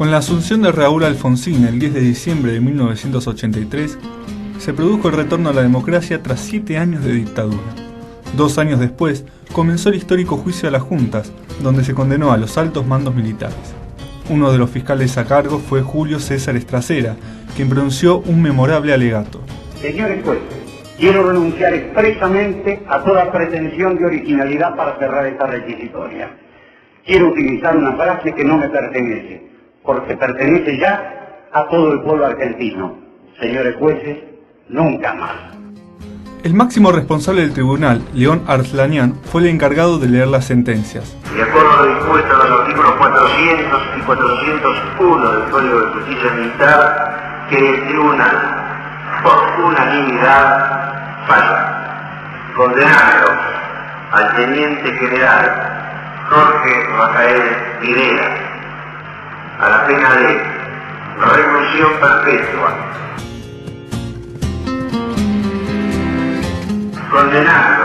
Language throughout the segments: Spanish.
Con la asunción de Raúl Alfonsín el 10 de diciembre de 1983, se produjo el retorno a la democracia tras 7 años de dictadura. 2 años después, comenzó el histórico juicio a las juntas, donde se condenó a los altos mandos militares. Uno de los fiscales a cargo fue Julio César Estracera, quien pronunció un memorable alegato. Señores jueces, quiero renunciar expresamente a toda pretensión de originalidad para cerrar esta requisitoria. Quiero utilizar una frase que no me pertenece, porque pertenece ya a todo el pueblo argentino. Señores jueces, nunca más. El máximo responsable del tribunal, León Arslanian, fue el encargado de leer las sentencias. De acuerdo a lo dispuesto en los artículos 400 y 401 del Código de Justicia Militar, que el tribunal, por unanimidad, falla, condenando al teniente general Jorge Rafael Videla a la pena de reclusión perpetua, condenando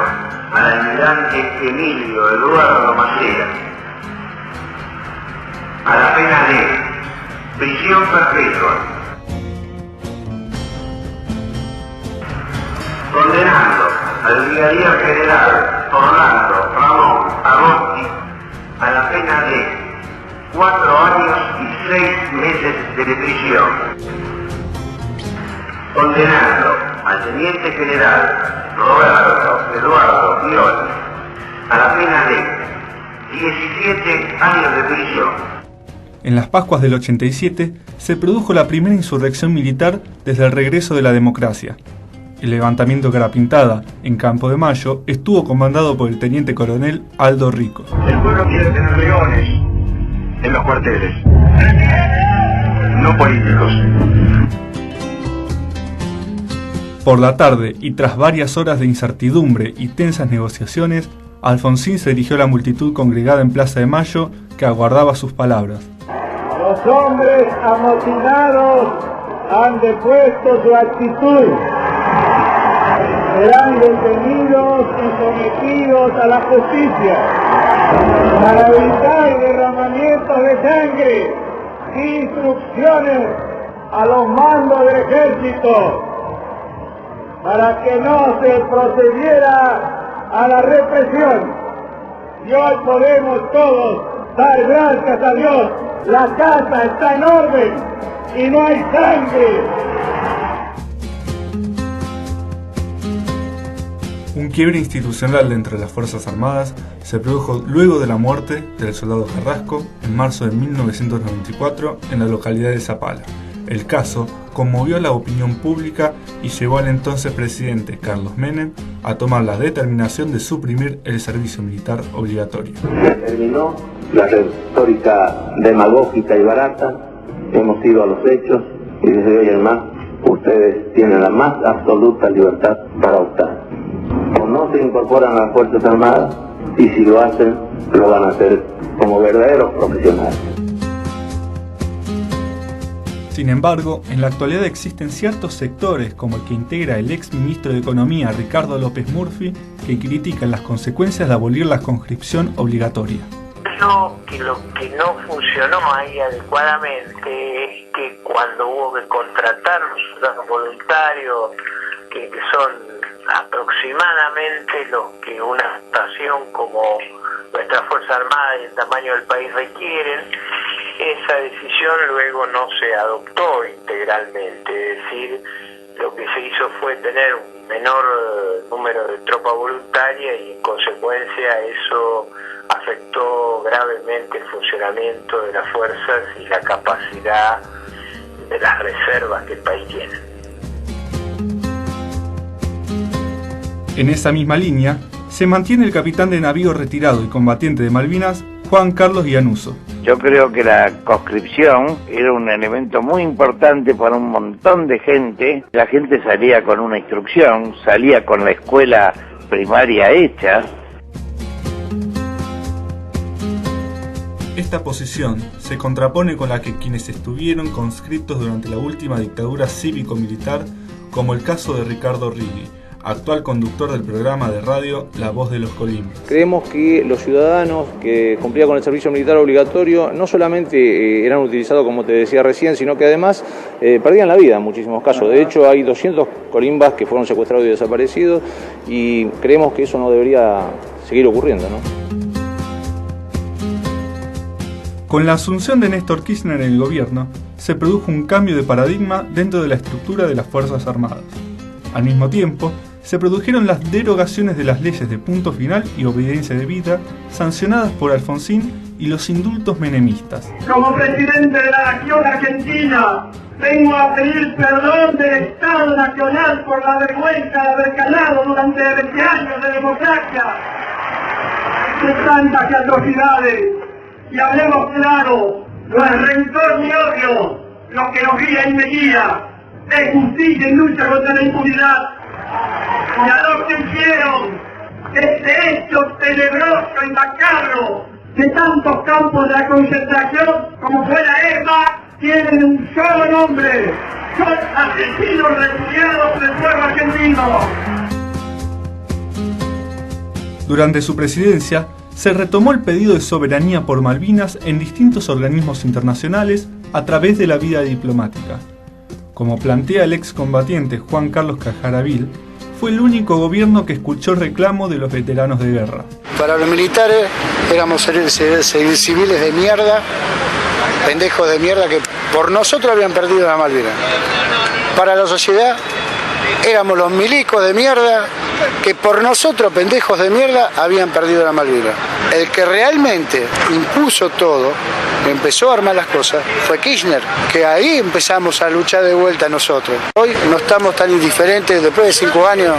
al almirante Emilio Eduardo Macera a la pena de prisión perpetua, condenando al brigadier general Orlando Ramón Agosti a la pena de 4 años y 6 meses de prisión, condenando al teniente general Roberto Eduardo Viol a la pena de 17 años de prisión. En las Pascuas del 87 se produjo la primera insurrección militar desde el regreso de la democracia. El levantamiento Cara Pintada, en Campo de Mayo, estuvo comandado por el teniente coronel Aldo Rico. El pueblo quiere tener leones en los cuarteles, no políticos. Por la tarde, y tras varias horas de incertidumbre y tensas negociaciones, Alfonsín se dirigió a la multitud congregada en Plaza de Mayo que aguardaba sus palabras. Los hombres amotinados han depuesto su actitud. Serán detenidos y sometidos a la justicia para evitar derramamientos de sangre y instrucciones a los mandos del ejército para que no se procediera a la represión. Y hoy podemos todos dar gracias a Dios. La casa está en orden y no hay sangre. Un quiebre institucional entre las Fuerzas Armadas se produjo luego de la muerte del soldado Carrasco en marzo de 1994 en la localidad de Zapala. El caso conmovió a la opinión pública y llevó al entonces presidente Carlos Menem a tomar la determinación de suprimir el servicio militar obligatorio. Terminó la retórica demagógica y barata, hemos ido a los hechos y desde hoy en más ustedes tienen la más absoluta libertad para optar. O no se incorporan a las Fuerzas Armadas y si lo hacen, lo van a hacer como verdaderos profesionales. Sin embargo, en la actualidad existen ciertos sectores, como el que integra el ex ministro de Economía Ricardo López Murphy, que critican las consecuencias de abolir la conscripción obligatoria. Lo que no funcionó ahí adecuadamente es que cuando hubo que contratar los soldados voluntarios, que son aproximadamente los que una estación como nuestra Fuerza Armada y el tamaño del país requieren, esa decisión luego no se adoptó integralmente, es decir, lo que se hizo fue tener un menor número de tropa voluntaria y en consecuencia eso afectó gravemente el funcionamiento de las fuerzas y la capacidad de las reservas que el país tiene. En esa misma línea, se mantiene el capitán de navío retirado y combatiente de Malvinas, Juan Carlos Llanuso. Yo creo que la conscripción era un elemento muy importante para un montón de gente. La gente salía con una instrucción, salía con la escuela primaria hecha. Esta posición se contrapone con la que quienes estuvieron conscriptos durante la última dictadura cívico-militar, como el caso de Ricardo Righi, actual conductor del programa de radio La Voz de los Colimes. Creemos que los ciudadanos que cumplían con el servicio militar obligatorio no solamente eran utilizados, como te decía recién, sino que además perdían la vida en muchísimos casos. De hecho, hay 200 colimbas que fueron secuestrados y desaparecidos, y creemos que eso no debería seguir ocurriendo, ¿no? Con la asunción de Néstor Kirchner en el gobierno, se produjo un cambio de paradigma dentro de la estructura de las Fuerzas Armadas. Al mismo tiempo, se produjeron las derogaciones de las leyes de punto final y obediencia debida, sancionadas por Alfonsín, y los indultos menemistas. Como presidente de la Nación Argentina, vengo a pedir perdón del Estado Nacional por la vergüenza de haber callado durante 20 años de democracia de tantas atrocidades. Y hablemos claro, no es rencor ni odio lo que nos guía y me guía, es justicia y lucha contra la impunidad. Y a los que hicieron este hecho tenebroso y macabro de tantos campos de la concentración como fue la ESMA, tienen un solo nombre: son asesinos repudiados del pueblo argentino. Durante su presidencia, se retomó el pedido de soberanía por Malvinas en distintos organismos internacionales a través de la vía diplomática. Como plantea el excombatiente Juan Carlos Cajaravil, fue el único gobierno que escuchó el reclamo de los veteranos de guerra. Para los militares éramos civiles de mierda, pendejos de mierda que por nosotros habían perdido la Malvinas. Para la sociedad éramos los milicos de mierda que por nosotros, pendejos de mierda, habían perdido la Malvinas. El que realmente impuso todo, empezó a armar las cosas, fue Kirchner, que ahí empezamos a luchar de vuelta nosotros. Hoy no estamos tan indiferentes, después de 5 años,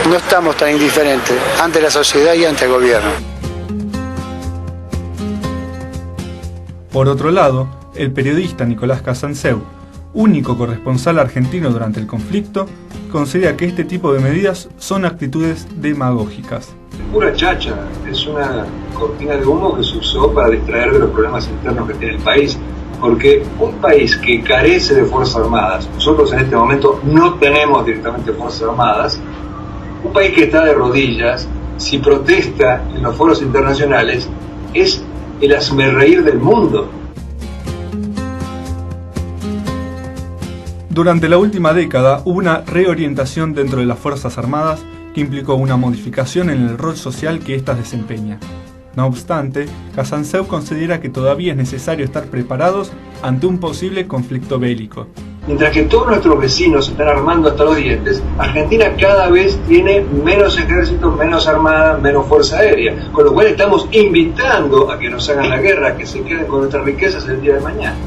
no estamos tan indiferentes ante la sociedad y ante el gobierno. Por otro lado, el periodista Nicolás Casanseu, único corresponsal argentino durante el conflicto, considera que este tipo de medidas son actitudes demagógicas. Pura chacha, es una cortina de humo que se usó para distraer de los problemas internos que tiene el país, porque un país que carece de fuerzas armadas, nosotros en este momento no tenemos directamente fuerzas armadas, un país que está de rodillas, si protesta en los foros internacionales, es el hazmerreír del mundo. Durante la última década hubo una reorientación dentro de las Fuerzas Armadas que implicó una modificación en el rol social que éstas desempeñan. No obstante, Casanseu considera que todavía es necesario estar preparados ante un posible conflicto bélico. Mientras que todos nuestros vecinos se están armando hasta los dientes, Argentina cada vez tiene menos ejército, menos armada, menos fuerza aérea, con lo cual estamos invitando a que nos hagan la guerra, a que se queden con nuestras riquezas el día de mañana.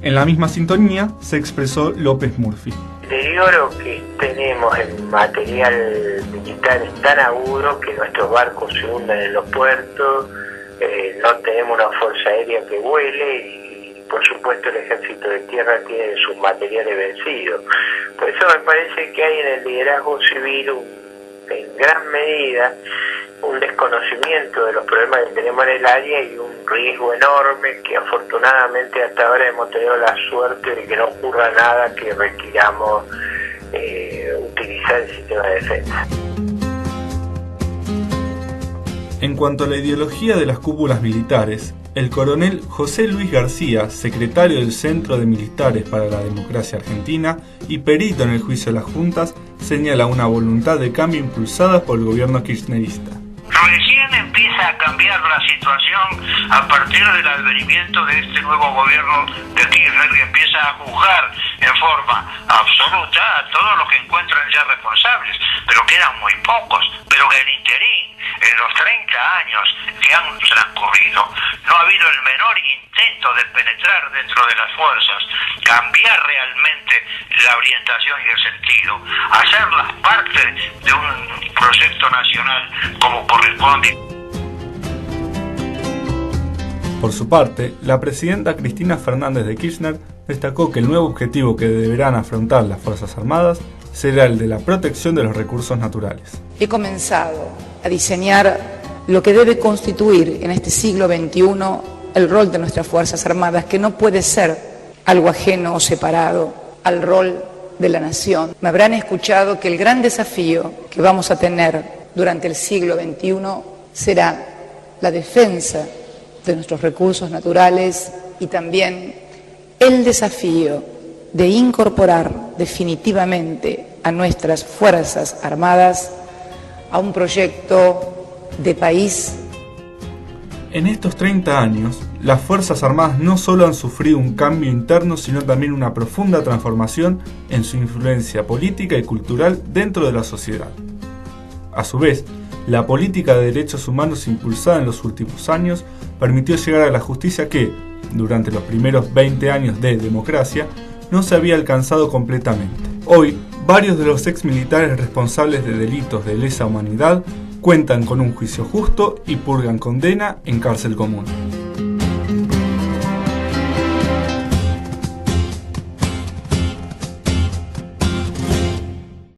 En la misma sintonía se expresó López Murphy. El deterioro que tenemos en material militar es tan agudo que nuestros barcos se hunden en los puertos, no tenemos una fuerza aérea que vuele y por supuesto el ejército de tierra tiene sus materiales vencidos. Por eso me parece que hay en el liderazgo civil en gran medida un desconocimiento de los problemas que tenemos en el área y un riesgo enorme que afortunadamente hasta ahora hemos tenido la suerte de que no ocurra nada que requiramos utilizar el sistema de defensa. En cuanto a la ideología de las cúpulas militares, el coronel José Luis García, secretario del Centro de Militares para la Democracia Argentina y perito en el juicio de las juntas, señala una voluntad de cambio impulsada por el gobierno kirchnerista. Recién empieza a cambiar la situación a partir del advenimiento de este nuevo gobierno de Kirchner, que empieza a juzgar en forma absoluta a todos los que encuentran ya responsables, pero que eran muy pocos, pero que en interín, en los 30 años que han transcurrido, no ha habido el menor intento de penetrar dentro de las fuerzas, cambiar realmente la orientación y el sentido, hacerlas parte de un proyecto nacional como corresponde. Por su parte, la presidenta Cristina Fernández de Kirchner destacó que el nuevo objetivo que deberán afrontar las Fuerzas Armadas será el de la protección de los recursos naturales. He comenzado a diseñar lo que debe constituir en este siglo XXI el rol de nuestras Fuerzas Armadas, que no puede ser algo ajeno o separado al rol de la nación. Me habrán escuchado que el gran desafío que vamos a tener durante el siglo XXI será la defensa de nuestros recursos naturales y también el desafío de incorporar definitivamente a nuestras Fuerzas Armadas a un proyecto de país. En estos 30 años, las Fuerzas Armadas no solo han sufrido un cambio interno, sino también una profunda transformación en su influencia política y cultural dentro de la sociedad. A su vez, la política de derechos humanos impulsada en los últimos años permitió llegar a la justicia que, durante los primeros 20 años de democracia, no se había alcanzado completamente. Hoy, varios de los exmilitares responsables de delitos de lesa humanidad cuentan con un juicio justo y purgan condena en cárcel común.